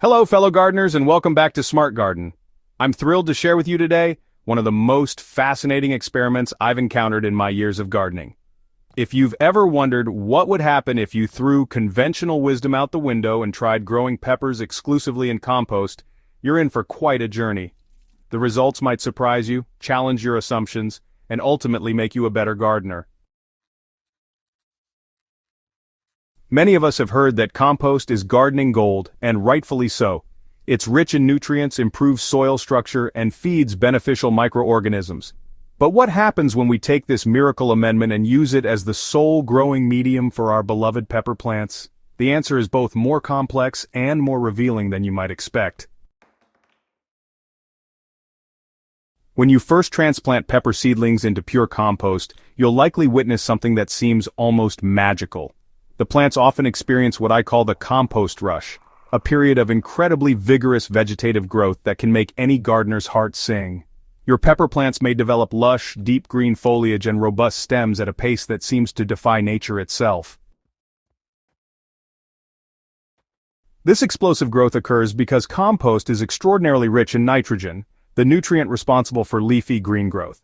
Hello, fellow gardeners, and welcome back to Smart Garden. I'm thrilled to share with you today one of the most fascinating experiments I've encountered in my years of gardening. If you've ever wondered what would happen if you threw conventional wisdom out the window and tried growing peppers exclusively in compost, you're in for quite a journey. The results might surprise you, challenge your assumptions, and ultimately make you a better gardener. Many of us have heard that compost is gardening gold, and rightfully so. It's rich in nutrients, improves soil structure, and feeds beneficial microorganisms. But what happens when we take this miracle amendment and use it as the sole growing medium for our beloved pepper plants? The answer is both more complex and more revealing than you might expect. When you first transplant pepper seedlings into pure compost, you'll likely witness something that seems almost magical. The plants often experience what I call the compost rush, a period of incredibly vigorous vegetative growth that can make any gardener's heart sing. Your pepper plants may develop lush, deep green foliage and robust stems at a pace that seems to defy nature itself. This explosive growth occurs because compost is extraordinarily rich in nitrogen, the nutrient responsible for leafy green growth.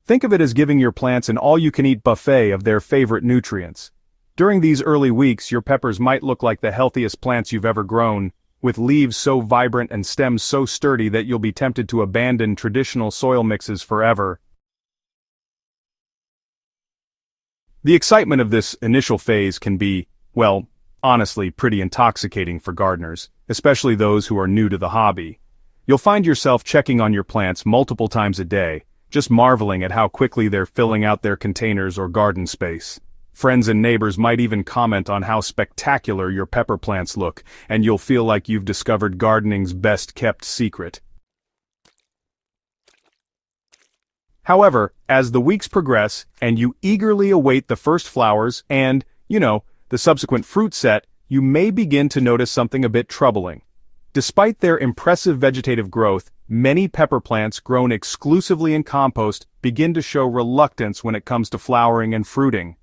Think of it as giving your plants an all-you-can-eat buffet of their favorite nutrients. During these early weeks, your peppers might look like the healthiest plants you've ever grown, with leaves so vibrant and stems so sturdy that you'll be tempted to abandon traditional soil mixes forever. The excitement of this initial phase can be, well, honestly, pretty intoxicating for gardeners, especially those who are new to the hobby. You'll find yourself checking on your plants multiple times a day, just marveling at how quickly they're filling out their containers or garden space. Friends and neighbors might even comment on how spectacular your pepper plants look, and you'll feel like you've discovered gardening's best-kept secret. However, as the weeks progress, and you eagerly await the first flowers and, the subsequent fruit set, you may begin to notice something a bit troubling. Despite their impressive vegetative growth, many pepper plants grown exclusively in compost begin to show reluctance when it comes to flowering and fruiting.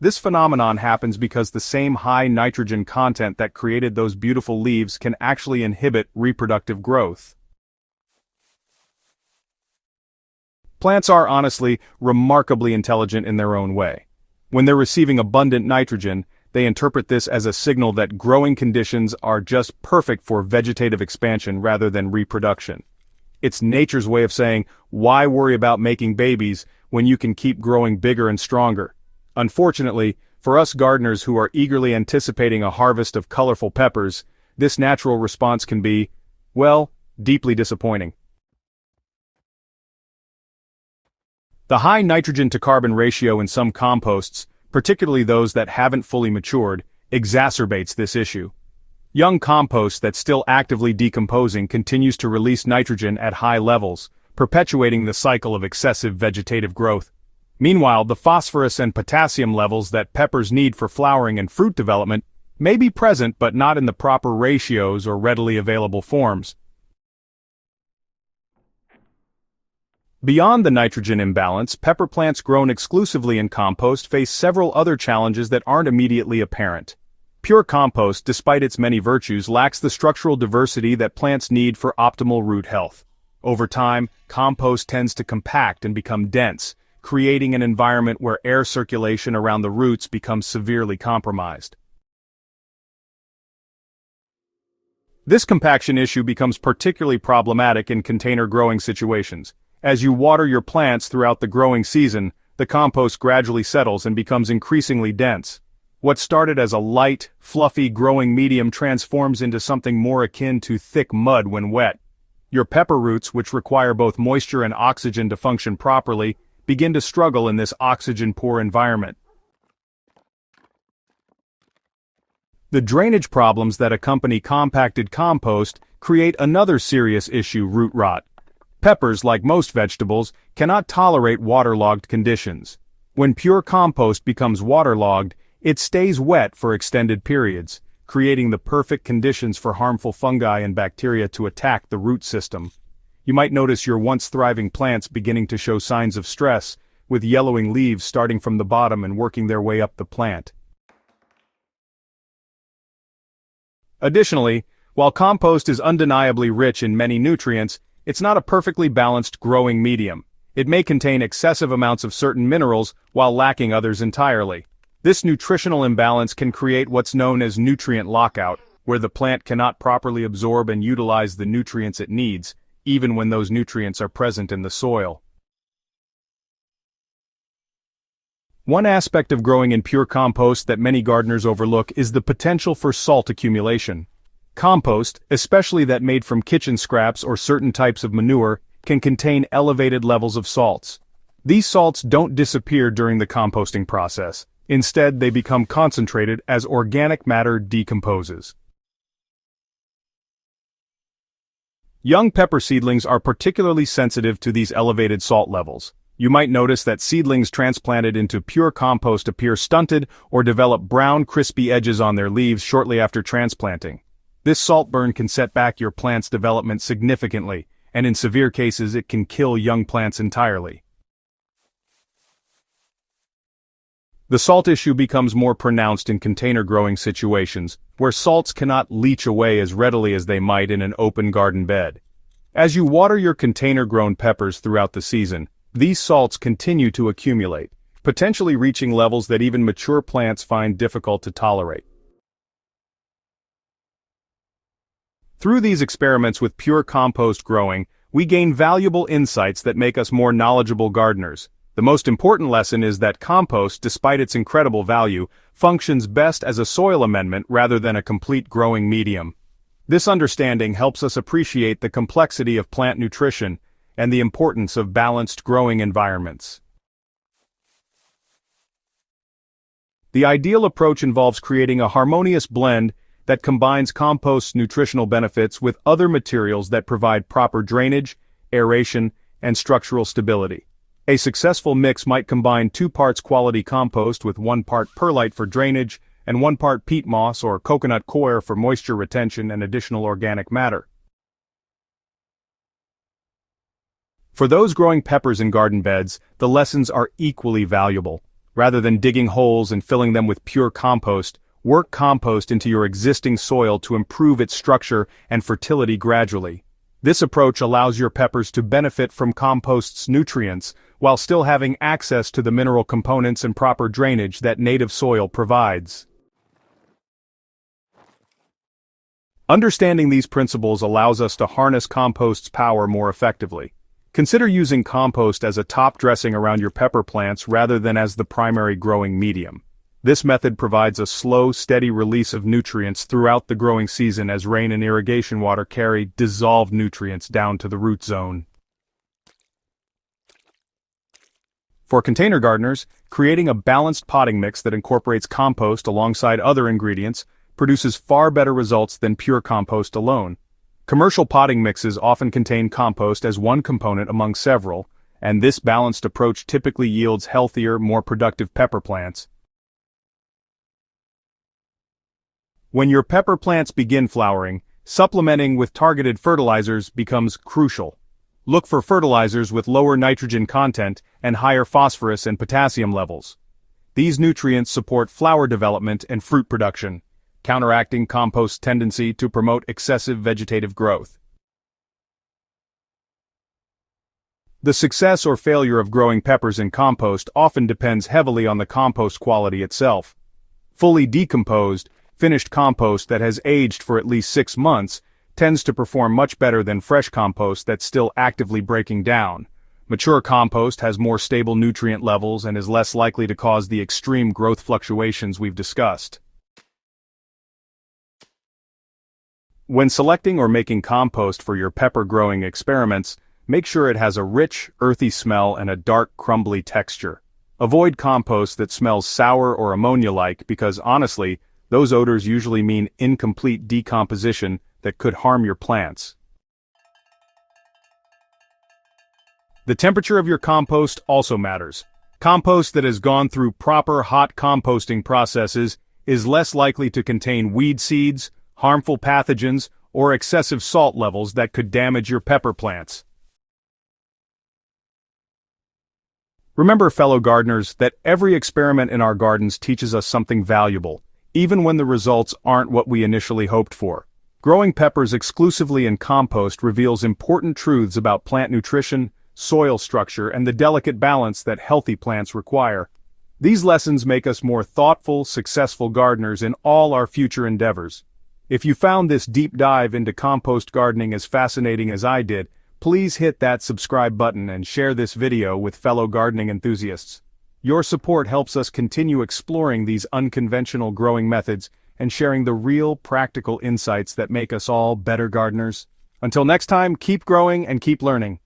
This phenomenon happens because the same high nitrogen content that created those beautiful leaves can actually inhibit reproductive growth. Plants are honestly remarkably intelligent in their own way. When they're receiving abundant nitrogen, they interpret this as a signal that growing conditions are just perfect for vegetative expansion rather than reproduction. It's nature's way of saying, why worry about making babies when you can keep growing bigger and stronger? Unfortunately, for us gardeners who are eagerly anticipating a harvest of colorful peppers, this natural response can be, well, deeply disappointing. The high nitrogen-to-carbon ratio in some composts, particularly those that haven't fully matured, exacerbates this issue. Young compost that's still actively decomposing continues to release nitrogen at high levels, perpetuating the cycle of excessive vegetative growth. Meanwhile, the phosphorus and potassium levels that peppers need for flowering and fruit development may be present but not in the proper ratios or readily available forms. Beyond the nitrogen imbalance, pepper plants grown exclusively in compost face several other challenges that aren't immediately apparent. Pure compost, despite its many virtues, lacks the structural diversity that plants need for optimal root health. Over time, compost tends to compact and become dense, creating an environment where air circulation around the roots becomes severely compromised. This compaction issue becomes particularly problematic in container growing situations. As you water your plants throughout the growing season, the compost gradually settles and becomes increasingly dense. What started as a light, fluffy growing medium transforms into something more akin to thick mud when wet. Your pepper roots, which require both moisture and oxygen to function properly, begin to struggle in this oxygen-poor environment. The drainage problems that accompany compacted compost create another serious issue: root rot. Peppers, like most vegetables, cannot tolerate waterlogged conditions. When pure compost becomes waterlogged, it stays wet for extended periods, creating the perfect conditions for harmful fungi and bacteria to attack the root system. You might notice your once thriving plants beginning to show signs of stress, with yellowing leaves starting from the bottom and working their way up the plant. Additionally, While compost is undeniably rich in many nutrients, it's not a perfectly balanced growing medium. It may contain excessive amounts of certain minerals while lacking others entirely. This nutritional imbalance can create what's known as nutrient lockout, where the plant cannot properly absorb and utilize the nutrients it needs, even when those nutrients are present in the soil. One aspect of growing in pure compost that many gardeners overlook is the potential for salt accumulation. Compost, especially that made from kitchen scraps or certain types of manure, can contain elevated levels of salts. These salts don't disappear during the composting process. Instead, they become concentrated as organic matter decomposes. Young pepper seedlings are particularly sensitive to these elevated salt levels. You might notice that seedlings transplanted into pure compost appear stunted or develop brown, crispy edges on their leaves shortly after transplanting. This salt burn can set back your plant's development significantly, and in severe cases it can kill young plants entirely. The salt issue becomes more pronounced in container growing situations, where salts cannot leach away as readily as they might in an open garden bed. As you water your container-grown peppers throughout the season, these salts continue to accumulate, potentially reaching levels that even mature plants find difficult to tolerate. Through these experiments with pure compost growing, we gain valuable insights that make us more knowledgeable gardeners. The most important lesson is that compost, despite its incredible value, functions best as a soil amendment rather than a complete growing medium. This understanding helps us appreciate the complexity of plant nutrition and the importance of balanced growing environments. The ideal approach involves creating a harmonious blend that combines compost's nutritional benefits with other materials that provide proper drainage, aeration, and structural stability. A successful mix might combine 2 parts quality compost with 1 part perlite for drainage and 1 part peat moss or coconut coir for moisture retention and additional organic matter. For those growing peppers in garden beds, the lessons are equally valuable. Rather than digging holes and filling them with pure compost, work compost into your existing soil to improve its structure and fertility gradually. This approach allows your peppers to benefit from compost's nutrients while still having access to the mineral components and proper drainage that native soil provides. Understanding these principles allows us to harness compost's power more effectively. Consider using compost as a top dressing around your pepper plants rather than as the primary growing medium. This method provides a slow, steady release of nutrients throughout the growing season as rain and irrigation water carry dissolved nutrients down to the root zone. For container gardeners, creating a balanced potting mix that incorporates compost alongside other ingredients produces far better results than pure compost alone. Commercial potting mixes often contain compost as one component among several, and this balanced approach typically yields healthier, more productive pepper plants. When your pepper plants begin flowering, supplementing with targeted fertilizers becomes crucial. Look for fertilizers with lower nitrogen content and higher phosphorus and potassium levels. These nutrients support flower development and fruit production, counteracting compost's tendency to promote excessive vegetative growth. The success or failure of growing peppers in compost often depends heavily on the compost quality itself. Fully decomposed, finished compost that has aged for at least 6 months tends to perform much better than fresh compost that's still actively breaking down. Mature compost has more stable nutrient levels and is less likely to cause the extreme growth fluctuations we've discussed. When selecting or making compost for your pepper growing experiments, make sure it has a rich, earthy smell and a dark, crumbly texture. Avoid compost that smells sour or ammonia-like because, honestly, those odors usually mean incomplete decomposition that could harm your plants. The temperature of your compost also matters. Compost that has gone through proper hot composting processes is less likely to contain weed seeds, harmful pathogens, or excessive salt levels that could damage your pepper plants. Remember, fellow gardeners, that every experiment in our gardens teaches us something valuable, even when the results aren't what we initially hoped for. Growing peppers exclusively in compost reveals important truths about plant nutrition, soil structure, and the delicate balance that healthy plants require. These lessons make us more thoughtful, successful gardeners in all our future endeavors. If you found this deep dive into compost gardening as fascinating as I did, please hit that subscribe button and share this video with fellow gardening enthusiasts. Your support helps us continue exploring these unconventional growing methods and sharing the real, practical insights that make us all better gardeners. Until next time, keep growing and keep learning.